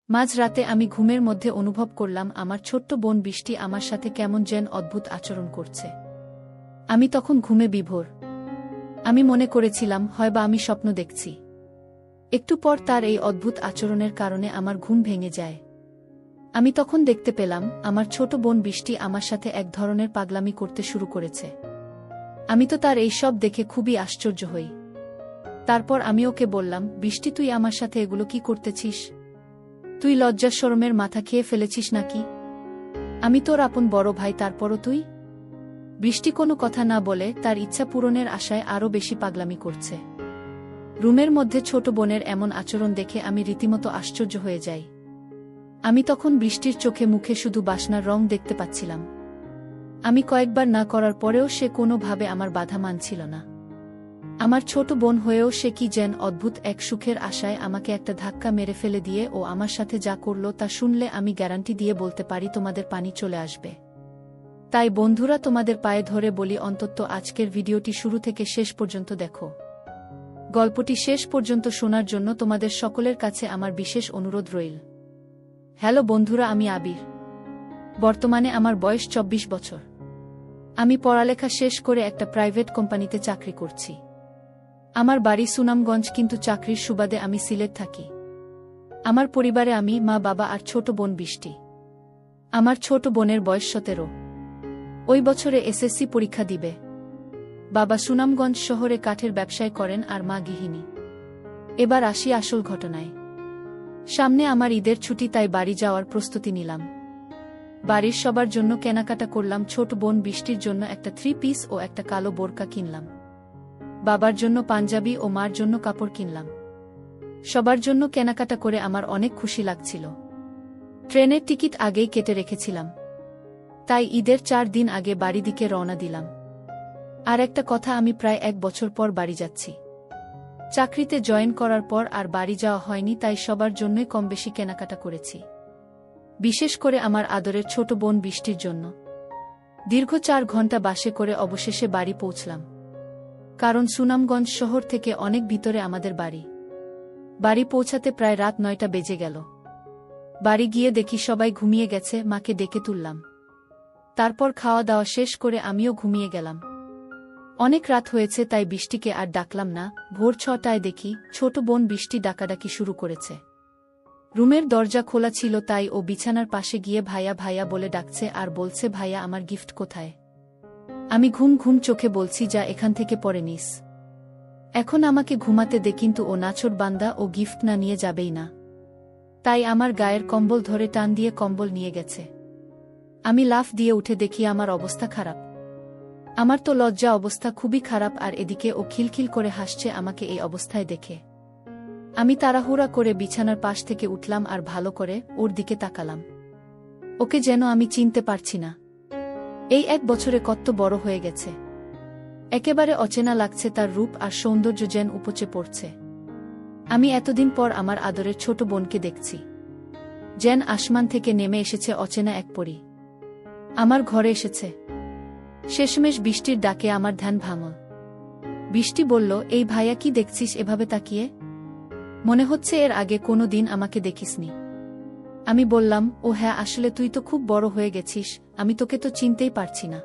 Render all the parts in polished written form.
মাঝরাতে আমি ঘুমের মধ্যে অনুভব করলাম আমার ছোট্ট বোন বৃষ্টি আমার সাথে কেমন যেন অদ্ভুত আচরণ করছে। আমি তখন ঘুমে বিভোর। আমি মনে করেছিলাম হয়বা আমি স্বপ্ন দেখছি। একটু পর তার এই অদ্ভুত আচরণের কারণে আমার ঘুম ভেঙে যায়। আমি তখন দেখতে পেলাম আমার ছোট বোন বৃষ্টি আমার সাথে এক ধরনের পাগলামি করতে শুরু করেছে। আমি তো তার এই সব দেখে খুবই আশ্চর্য হই। তারপর আমি ওকে বললাম, বৃষ্টি, তুই আমার সাথে এগুলো কি করতেছিস? তুই লজ্জা শরমের মাথা খেয়ে ফেলেছিস নাকি? আমি তোর আপন বড় ভাই, তারপরও তুই? বৃষ্টি কোনো কথা না বলে তার ইচ্ছা পূরণের আশায় আরও বেশি পাগলামি করছে। রুমের মধ্যে ছোট বোনের এমন আচরণ দেখে আমি রীতিমতো আশ্চর্য হয়ে যাই। আমি তখন বৃষ্টির চোখে মুখে শুধু বাসনার রং দেখতে পাচ্ছিলাম। আমি কয়েকবার না করার পরেও সে কোনোভাবে আমার বাধা মানছিল না। আমার ছোট বোন হয়েও সে কি যেন অদ্ভুত এক সুখের আশায় আমাকে একটা ধাক্কা মেরে ফেলে দিয়ে ও আমার সাথে যা করল তা শুনলে আমি গ্যারান্টি দিয়ে বলতে পারি তোমাদের পানি চলে আসবে। তাই বন্ধুরা, তোমাদের পায়ে ধরে বলি, অন্তত আজকের ভিডিওটি শুরু থেকে শেষ পর্যন্ত দেখো। গল্পটি শেষ পর্যন্ত শোনার জন্য তোমাদের সকলের কাছে আমার বিশেষ অনুরোধ রইল। হ্যালো বন্ধুরা, আমি আবির। বর্তমানে আমার বয়স 24 বছর। আমি পড়ালেখা শেষ করে একটা প্রাইভেট কোম্পানিতে চাকরি করছি। আমার বাড়ি সুনামগঞ্জ, কিন্তু চাকরির সুবাদে আমি সিলেট থাকি। আমার পরিবারে আমি, মা, বাবা আর ছোট বোন বৃষ্টি। আমার ছোট বোনের বয়স 17। ওই বছরে এসএসসি পরীক্ষা দিবে। বাবা সুনামগঞ্জ শহরে কাঠের ব্যবসায় করেন আর মা গৃহিণী। এবার আসি আসল ঘটনায়। সামনে আমার ঈদের ছুটি, তাই বাড়ি যাওয়ার প্রস্তুতি নিলাম। বাড়ির সবার জন্য কেনাকাটা করলাম। ছোট বোন বৃষ্টির জন্য একটা 3 পিস ও একটা কালো বোরকা কিনলাম। বাবার জন্য পাঞ্জাবি ও মার জন্য কাপড় কিনলাম। সবার জন্য কেনাকাটা করে আমার অনেক খুশি লাগছিল। ট্রেনের টিকিট আগেই কেটে রেখেছিলাম, তাই ঈদের 4 দিন আগে বাড়ি দিকে রওনা দিলাম। আর একটা কথা, আমি প্রায় 1 বছর পর বাড়ি যাচ্ছি। চাকরিতে জয়েন করার পর আর বাড়ি যাওয়া হয়নি, তাই সবার জন্যই কম বেশি কেনাকাটা করেছি, বিশেষ করে আমার আদরের ছোট বোন বৃষ্টির জন্য। দীর্ঘ 4 ঘন্টা বাসে করে অবশেষে বাড়ি পৌঁছলাম, কারণ সুনামগঞ্জ শহর থেকে অনেক ভিতরে আমাদের বাড়ি। বাড়ি পৌঁছাতে প্রায় রাত 9টা বেজে গেল। বাড়ি গিয়ে দেখি সবাই ঘুমিয়ে গেছে। মাকে ডেকে তুললাম। তারপর খাওয়া দাওয়া শেষ করে আমিও ঘুমিয়ে গেলাম। অনেক রাত হয়েছে, তাই বৃষ্টিকে আর ডাকলাম না। ভোর 6টায় দেখি ছোট বোন বৃষ্টি ডাকাডাকি শুরু করেছে। রুমের দরজা খোলা ছিল, তাই ও বিছানার পাশে গিয়ে ভাইয়া ভাইয়া বলে ডাকছে আর বলছে, ভাইয়া, আমার গিফট কোথায়? আমি ঘুম ঘুম চোখে বলছি, যা এখান থেকে পরে নিস। এখন আমাকে ঘুমাতে দে। কিন্তু ও নাছোড় বান্দা, ও গিফট না নিয়ে যাবেই না। তাই আমার গায়ের কম্বল ধরে টান দিয়ে কম্বল নিয়ে গেছে। আমি লাফ দিয়ে উঠে দেখি আমার অবস্থা খারাপ। আমার তো লজ্জা অবস্থা খুবই খারাপ, আর এদিকে ও খিলখিল করে হাসছে আমাকে এই অবস্থায় দেখে। আমি তাড়াহুড়া করে বিছানার পাশ থেকে উঠলাম আর ভালো করে ওর দিকে তাকালাম। ওকে যেন আমি চিনতে পারছি না। এই 1 বছরে কত বড় হয়ে গেছে। একেবারে অচেনা লাগছে। তার রূপ আর সৌন্দর্য যেন উপচে পড়ছে। আমি এতদিন পর আমার আদরের ছোট বোনকে দেখছি, যেন আসমান থেকে নেমে এসেছে অচেনা এক পরী। আমার ঘরে এসেছে। শেষমেশ বৃষ্টির ডাকে আমার ধ্যান ভাঙল। বৃষ্টি বলল, এই ভাইয়া, কি দেখছিস এভাবে তাকিয়ে? মনে হচ্ছে এর আগে কোনো দিন আমাকে দেখিসনি। আমি বললাম, ও হ্যাঁ, আসলে তুই তো খুব বড় হয়ে গেছিস, আমি তোকে তো চিনতেই পারছি না।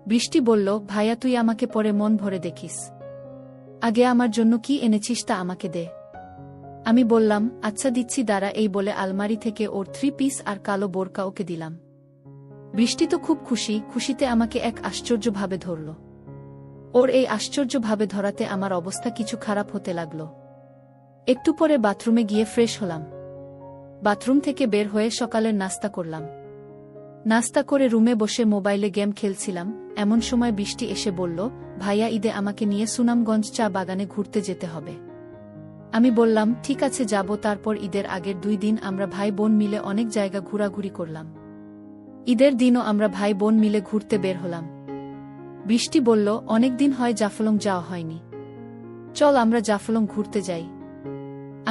বৃষ্টি বলল, ভাইয়া, তুই আমাকে পরে মন ভরে দেখিস। আগে আমার জন্য কি এনেছিস তা আমাকে দে। আমি বললাম, আচ্ছা দিচ্ছি, দাঁড়া। এই বলে আলমারি থেকে ওর 3 পিস আর কালো বোরকা ওকে দিলাম। বৃষ্টি তো খুব খুশি। খুশিতে আমাকে এক আশ্চর্যভাবে ধরল। ওর এই আশ্চর্যভাবে ধরাতে আমার অবস্থা কিছু খারাপ হতে লাগল। একটু পরে বাথরুমে গিয়ে ফ্রেশ হলাম। বাথরুম থেকে বের হয়ে সকালের নাস্তা করলাম। নাস্তা করে রুমে বসে মোবাইলে গেম খেলছিলাম। এমন সময় বৃষ্টি এসে বলল, ভাইয়া, ঈদে আমাকে নিয়ে সুনামগঞ্জ চা বাগানে ঘুরতে যেতে হবে। আমি বললাম, ঠিক আছে, যাব। তারপর ঈদের আগের 2 দিন আমরা ভাই বোন মিলে অনেক জায়গা ঘোরাঘুরি করলাম। ঈদের দিনও আমরা ভাই বোন মিলে ঘুরতে বের হলাম। বৃষ্টি বলল, অনেক দিন হয় জাফলং যাওয়া হয়নি, চল আমরা জাফলং ঘুরতে যাই।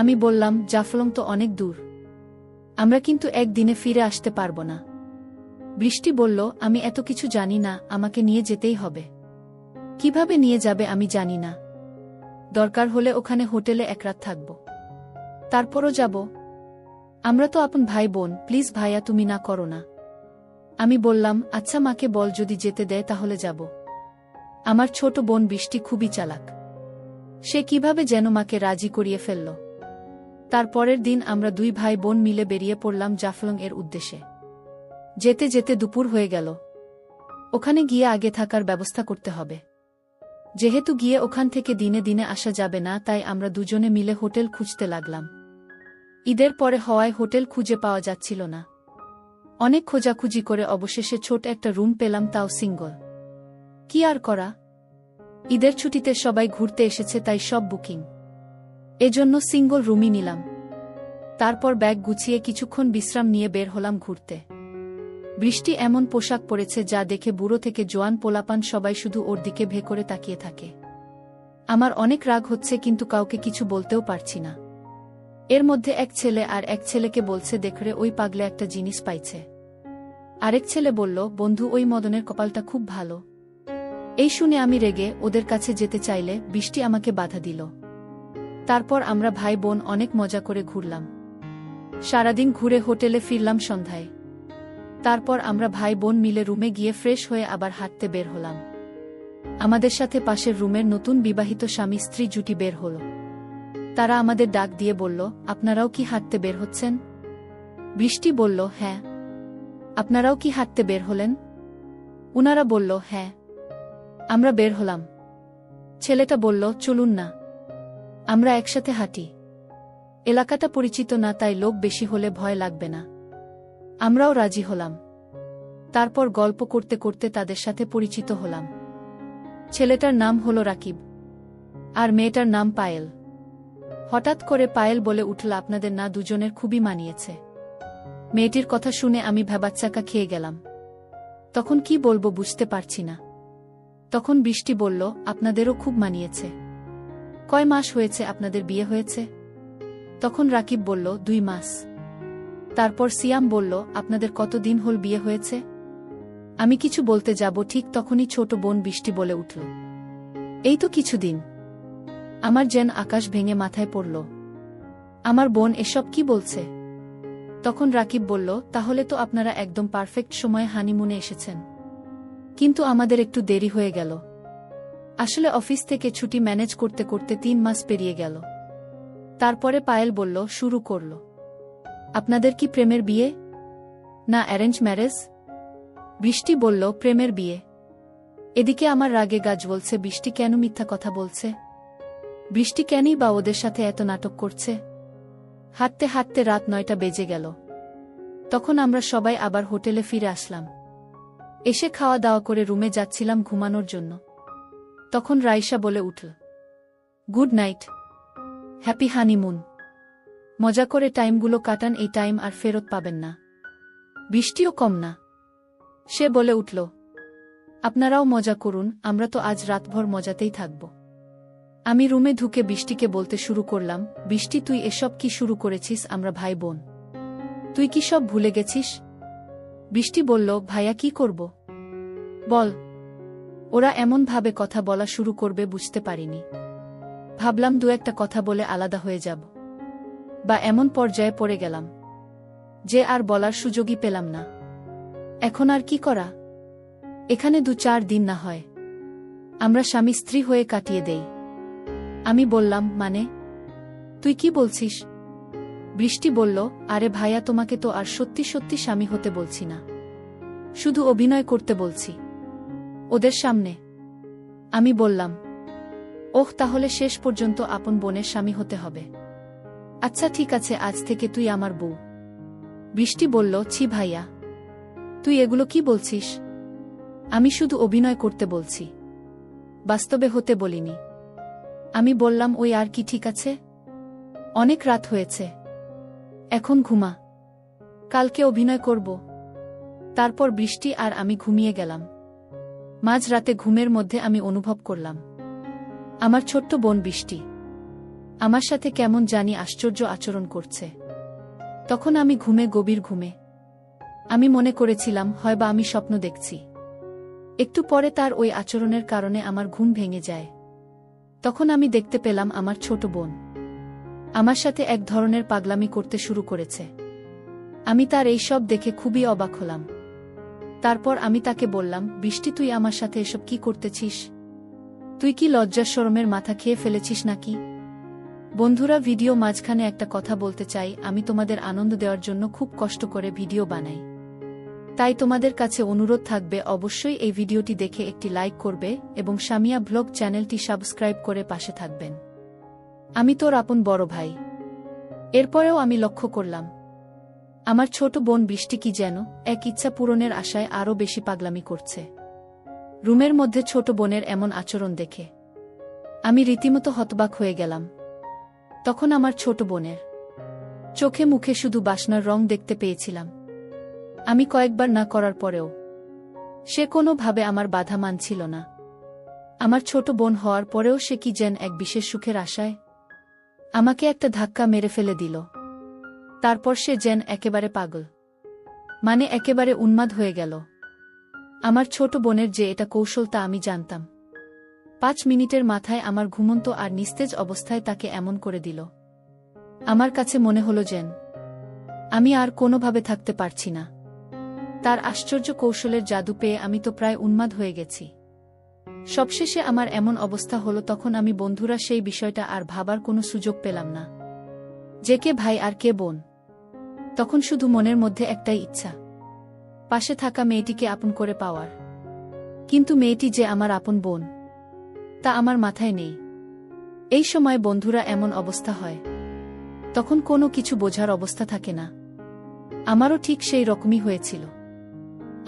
আমি বললাম, জাফলং তো অনেক দূর, আমরা কিন্তু একদিনে ফিরে আসতে পারবো না। বৃষ্টি বলল, আমি এত কিছু জানি না, আমাকে নিয়ে যেতেই হবে। কিভাবে নিয়ে যাবে আমি জানি না, দরকার হলে ওখানে হোটেলে 1 রাত থাকব, তারপরও যাব। আমরা তো আপন ভাই বোন, প্লিজ ভাইয়া তুমি না করো না। আমি বললাম, আচ্ছা মাকে বল যদি যেতে দেয় তাহলে যাব। আমার ছোট বোন বৃষ্টি খুবই চালাক। সে কিভাবে যেন মাকে রাজি করিয়ে ফেলল। তার পরের দিন আমরা দুই ভাই বোন মিলে বেরিয়ে পড়লাম জাফলং এর উদ্দেশ্যে। যেতে যেতে দুপুর হয়ে গেল। ওখানে গিয়ে আগে থাকার ব্যবস্থা করতে হবে। যেহেতু গিয়ে ওখান থেকে দিনে দিনে আসা যাবে না, তাই আমরা দুজনে মিলে হোটেল খুঁজতে লাগলাম। ঈদের পরে হওয়ায় হোটেল খুঁজে পাওয়া যাচ্ছিল না। অনেক খোঁজাখুঁজি করে অবশেষে ছোট একটা রুম পেলাম, তাও সিঙ্গল। কি আর করা, ঈদের ছুটিতে সবাই ঘুরতে এসেছে, তাই সব বুকিং। এজন্য সিঙ্গল রুমই নিলাম। তারপর ব্যাগ গুছিয়ে কিছুক্ষণ বিশ্রাম নিয়ে বের হলাম ঘুরতে। বৃষ্টি এমন পোশাক পরেছে যা দেখে বুড়ো থেকে জোয়ান পোলাপান সবাই শুধু ওর দিকে ভে করে তাকিয়ে থাকে। আমার অনেক রাগ হচ্ছে, কিন্তু কাউকে কিছু বলতেও পারছি না। এর মধ্যে এক ছেলে আর এক ছেলেকে বলছে, দেখরে ওই পাগলে একটা জিনিস পাইছে। আরেক ছেলে বলল, বন্ধু ওই মদনের কপালটা খুব ভালো। এই শুনে আমি রেগে ওদের কাছে যেতে চাইলে বৃষ্টি আমাকে বাধা দিল। তারপর আমরা ভাই বোন অনেক মজা করে ঘুরলাম। সারাদিন ঘুরে হোটেলে ফিরলাম সন্ধ্যায়। তারপর আমরা ভাই বোন মিলে রুমে গিয়ে ফ্রেশ হয়ে আবার হাঁটতে বের হলাম। আমাদের সাথে পাশের রুমের নতুন বিবাহিত স্বামী স্ত্রী জুটি বের হল। তারা আমাদের ডাক দিয়ে বলল, আপনারাও কি হাঁটতে বের হচ্ছেন? বৃষ্টি বলল, হ্যাঁ। আপনারাও কি হাঁটতে বের হলেন? উনারা বলল, হ্যাঁ। আমরা বের হলাম। ছেলেটা বলল, চলুন না, আমরা একসাথে হাঁটি। এলাকাটা পরিচিত না, তাই লোক বেশি হলে ভয় লাগবে না। আমরাও রাজি হলাম। তারপর গল্প করতে করতে তাদের সাথে পরিচিত হলাম। ছেলেটার নাম হল রাকিব, আর মেয়েটার নাম পায়েল। হঠাৎ করে পায়েল বলে উঠল, আপনাদের না দুজনের খুবই মানিয়েছে। মেয়েটির কথা শুনে আমি ভ্যাবাচ্চাকা খেয়ে গেলাম। তখন কি বলবো বুঝতে পারছি না। তখন বৃষ্টি বলল, আপনাদেরও খুব মানিয়েছে। কয় মাস হয়েছে আপনাদের বিয়ে হয়েছে? তখন রাকিব বলল, 2 মাস। তারপর সিয়াম বলল, আপনাদের কতদিন হল বিয়ে হয়েছে? আমি কিছু বলতে যাব, ঠিক তখনই ছোট বোন বৃষ্টি বলে উঠল, এই তো কিছুদিন। আমার যেন আকাশ ভেঙে মাথায় পড়ল। আমার বোন এসব কি বলছে? তখন রাকিব বলল, তাহলে তো আপনারা একদম পারফেক্ট সময়ে হানিমুনে এসেছেন। কিন্তু আমাদের একটু দেরি হয়ে গেল। আসলে অফিস থেকে ছুটি ম্যানেজ করতে করতে 3 মাস পেরিয়ে গেল। তারপরে পায়েল বলল, শুরু করল, আপনাদের কি প্রেমের বিয়ে, না অ্যারেঞ্জ ম্যারেজ? বৃষ্টি বলল, প্রেমের বিয়ে। এদিকে আমার রাগে গা জ্বলছে, বৃষ্টি কেন মিথ্যা কথা বলছে? বৃষ্টি কেনই বা ওদের সাথে এত নাটক করছে? হাঁটতে হাঁটতে রাত 9টা বেজে গেল। তখন আমরা সবাই আবার হোটেলে ফিরে আসলাম। এসে খাওয়া দাওয়া করে রুমে যাচ্ছিলাম ঘুমানোর জন্য। তখন রাইসা বলে উঠল, গুড নাইট, হ্যাপি হানিমুন। মজা করে টাইমগুলো কাটান, এই টাইম আর ফেরত পাবেন না। বৃষ্টিও কম না। সে বলে উঠল, আপনারাও মজা করুন, আমরা তো আজ রাতভর মজাতেই থাকব। আমি রুমে ঢুকে বৃষ্টিকে বলতে শুরু করলাম, বৃষ্টি তুই এসব কি শুরু করেছিস? আমরা ভাই বোন, তুই কি সব ভুলে গেছিস? বৃষ্টি বলল, ভাইয়া কি করব বল। ওরা এমন ভাবে কথা বলা শুরু করবে বুঝতে পারিনি। ভাবলাম 2-একটা কথা বলে আলাদা হয়ে যাব, বা এমন পর্যায়ে পড়ে গেলাম যে আর বলার সুযোগই পেলাম না। এখন আর কি করা? এখানে 2-4 দিন না হয় আমরা স্বামী স্ত্রী হয়ে কাটিয়ে দেই। আমি বললাম, মানে তুই কি বলছিস? বৃষ্টি বলল, আরে ভাইয়া তোমাকে তো আর সত্যি সত্যি স্বামী হতে বলছি না, শুধু অভিনয় করতে বলছি ওদের সামনে। আমি বললাম, ওহ, তাহলে শেষ পর্যন্ত আপন বোনের স্বামী হতে হবে। আচ্ছা ঠিক আছে, আজ থেকে তুই আমার বউ। বৃষ্টি বলল, ছি ভাইয়া, তুই এগুলো কি বলছিস? আমি শুধু অভিনয় করতে বলছি, বাস্তবে হতে বলিনি। আমি বললাম, ওই আর কি, ঠিক আছে, অনেক রাত হয়েছে, এখন ঘুমা, কালকে অভিনয় করব। তারপর বৃষ্টি আর আমি ঘুমিয়ে গেলাম। মাঝ রাতে ঘুমের মধ্যে আমি অনুভব করলাম আমার ছোট্ট বোন বৃষ্টি আমার সাথে কেমন জানি আশ্চর্য আচরণ করছে। তখন আমি গভীর ঘুমে আমি মনে করেছিলাম হয়বা আমি স্বপ্ন দেখছি। একটু পরে তার ওই আচরণের কারণে আমার ঘুম ভেঙে যায়। তখন আমি দেখতে পেলাম আমার ছোট বোন আমার সাথে এক ধরনের পাগলামি করতে শুরু করেছে। আমি তার এই সব দেখে খুবই অবাক হলাম। তারপর আমি তাকে বললাম, বৃষ্টি, তুই আমার সাথে এসব কি করতেছিস? তুই কি লজ্জা শরমের মাথা খেয়ে ফেলেছিস নাকি? বন্ধুরা, ভিডিও মাঝখানে একটা কথা বলতে চাই। আমি তোমাদের আনন্দ দেওয়ার জন্য খুব কষ্ট করে ভিডিও বানাই। তাই তোমাদের কাছে অনুরোধ থাকবে, অবশ্যই এই ভিডিওটি দেখে একটি লাইক করবে এবং সামিয়া ব্লগ চ্যানেলটি সাবস্ক্রাইব করে পাশে থাকবেন। আমি তোর আপন বড় ভাই। এরপরেও আমি লক্ষ্য করলাম আমার ছোট বোন বৃষ্টি কি যেন এক ইচ্ছা পূরণের আশায় আরও বেশি পাগলামি করছে। রুমের মধ্যে ছোট বোনের এমন আচরণ দেখে আমি রীতিমতো হতবাক হয়ে গেলাম। তখন আমার ছোট বোনের চোখে মুখে শুধু বাসনার রং দেখতে পেয়েছিলাম। আমি কয়েকবার না করার পরেও সে কোনোভাবে আমার বাধা মানছিল না। আমার ছোট বোন হওয়ার পরেও সে কি যেন এক বিশেষ সুখের আশায় আমাকে একটা ধাক্কা মেরে ফেলে দিল। তারপর সে যেন একেবারে পাগল, মানে একেবারে উন্মাদ হয়ে গেল। আমার ছোট বোনের যে এটা কৌশল তা আমি জানতাম। 5 মিনিটের মাথায় আমার ঘুমন্ত আর নিস্তেজ অবস্থায় তাকে এমন করে দিল। আমার কাছে মনে হলো যেন আমি আর কোনোভাবে থাকতে পারছি না। তার আশ্চর্য কৌশলের জাদু পেয়ে আমি তো প্রায় উন্মাদ হয়ে গেছি। সবশেষে আমার এমন অবস্থা হলো, তখন আমি বন্ধুরা সেই বিষয়টা আর ভাবার কোনো সুযোগ পেলাম না যে কে ভাই আর কে বোন। তখন শুধু মনের মধ্যে একটাই ইচ্ছা, পাশে থাকা মেয়েটিকে আপন করে পাওয়ার। কিন্তু মেয়েটি যে আমার আপন বোন তা আমার মাথায় নেই। এই সময় বন্ধুরা এমন অবস্থা হয়, তখন কোনো কিছু বোঝার অবস্থা থাকে না। আমারও ঠিক সেই রকমই হয়েছিল।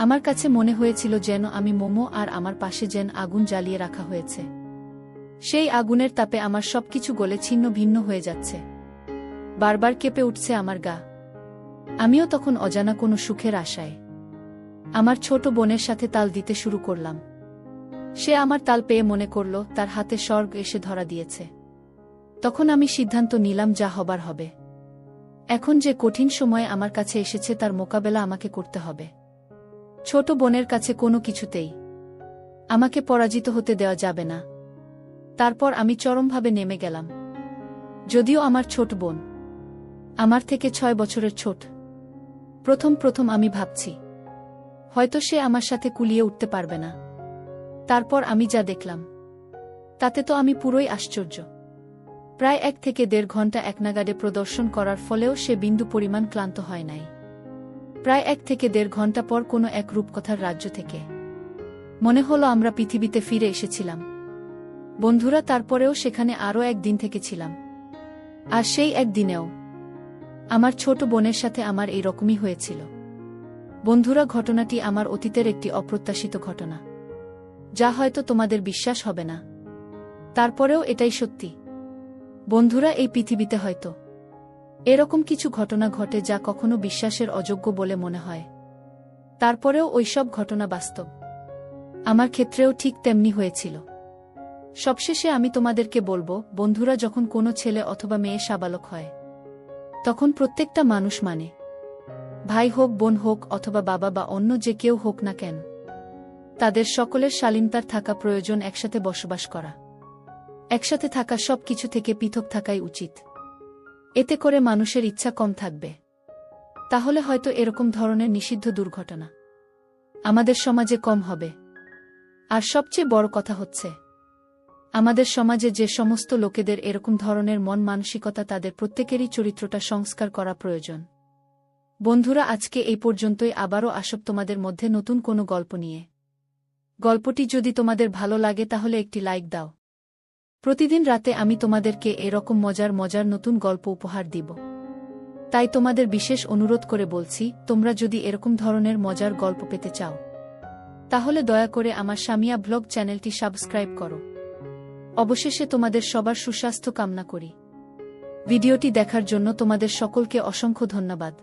আমার কাছে মনে হয়েছিল যেন আমি মোমো আর আমার পাশে যেন আগুন জ্বালিয়ে রাখা হয়েছে। সেই আগুনের তাপে আমার সবকিছু গলে ছিন্ন ভিন্ন হয়ে যাচ্ছে। বারবার কেঁপে উঠছে আমার গা। আমিও তখন অজানা কোনো সুখের আশায় আমার ছোট বোনের সাথে তাল দিতে শুরু করলাম। সে আমার তাল পেয়ে মনে করল তার হাতে স্বর্গ এসে ধরা দিয়েছে। তখন আমি সিদ্ধান্ত নিলাম, যা হবার হবে। এখন যে কঠিন সময় আমার কাছে এসেছে তার মোকাবেলা আমাকে করতে হবে। ছোট বোনের কাছে কোনো কিছুতেই আমাকে পরাজিত হতে দেওয়া যাবে না। তারপর আমি চরমভাবে নেমে গেলাম। যদিও আমার ছোট বোন আমার থেকে 6 বছরের ছোট। প্রথম আমি ভাবছি হয়তো সে আমার সাথে কুলিয়ে উঠতে পারবে না। তারপর আমি যা দেখলাম তাতে তো আমি পুরোই আশ্চর্য। প্রায় 1 থেকে 1.5 ঘন্টা একনাগাড়ে প্রদর্শন করার ফলেও সে বিন্দু পরিমাণ ক্লান্ত হয় নাই। প্রায় 1 থেকে 1.5 ঘন্টা পর কোনো এক রূপকথার রাজ্য থেকে মনে হলো আমরা পৃথিবীতে ফিরে এসেছিলাম। বন্ধুরা, তারপরেও সেখানে আরও 1 দিন থেকেছিলাম। আর সেই একদিনেও আমার ছোট বোনের সাথে আমার এই রকমই হয়েছিল। বন্ধুরা, ঘটনাটি আমার অতীতের একটি অপ্রত্যাশিত ঘটনা, যা হয়তো তোমাদের বিশ্বাস হবে না। তারপরেও এটাই সত্যি। বন্ধুরা, এই পৃথিবীতে হয়তো এরকম কিছু ঘটনা ঘটে যা কখনো বিশ্বাসের অযোগ্য বলে মনে হয়। তারপরেও ওইসব ঘটনা বাস্তব। আমার ক্ষেত্রেও ঠিক তেমনি হয়েছিল। সবশেষে আমি তোমাদেরকে বলবো, বন্ধুরা, যখন কোনো ছেলে অথবা মেয়ে সাবালক হয় তখন প্রত্যেকটা মানুষ, মানে ভাই হোক, বোন হোক অথবা বাবা বা অন্য যে কেউ হোক না কেন, তাদের সকলের শালীনতার থাকা প্রয়োজন। একসাথে বসবাস করা, একসাথে থাকা, সব কিছু থেকে পৃথক থাকাই উচিত। এতে করে মানুষের ইচ্ছা কম থাকবে। তাহলে হয়তো এরকম ধরনের নিষিদ্ধ দুর্ঘটনা আমাদের সমাজে কম হবে। আর সবচেয়ে বড় কথা হচ্ছে, আমাদের সমাজে যে সমস্ত লোকেদের এরকম ধরনের মন মানসিকতা, তাদের প্রত্যেকেরই চরিত্রটা সংস্কার করা প্রয়োজন। বন্ধুরা, আজকে এই পর্যন্তই। আবারও আসব তোমাদের মধ্যে নতুন কোনো গল্প নিয়ে। গল্পটি যদি তোমাদের ভালো লাগে তাহলে একটি লাইক দাও। প্রতিদিন রাতে আমি তোমাদেরকে এরকম মজার নতুন গল্প উপহার দিব। তাই তোমাদের বিশেষ অনুরোধ করে বলছি, তোমরা যদি এরকম ধরনের মজার গল্প পেতে চাও তাহলে দয়া করে আমার সামিয়া ব্লগ চ্যানেলটি সাবস্ক্রাইব করো। অবশেষে তোমাদের সবার সুস্বাস্থ্য কামনা করি। ভিডিওটি দেখার জন্য তোমাদের সকলকে অসংখ্য ধন্যবাদ।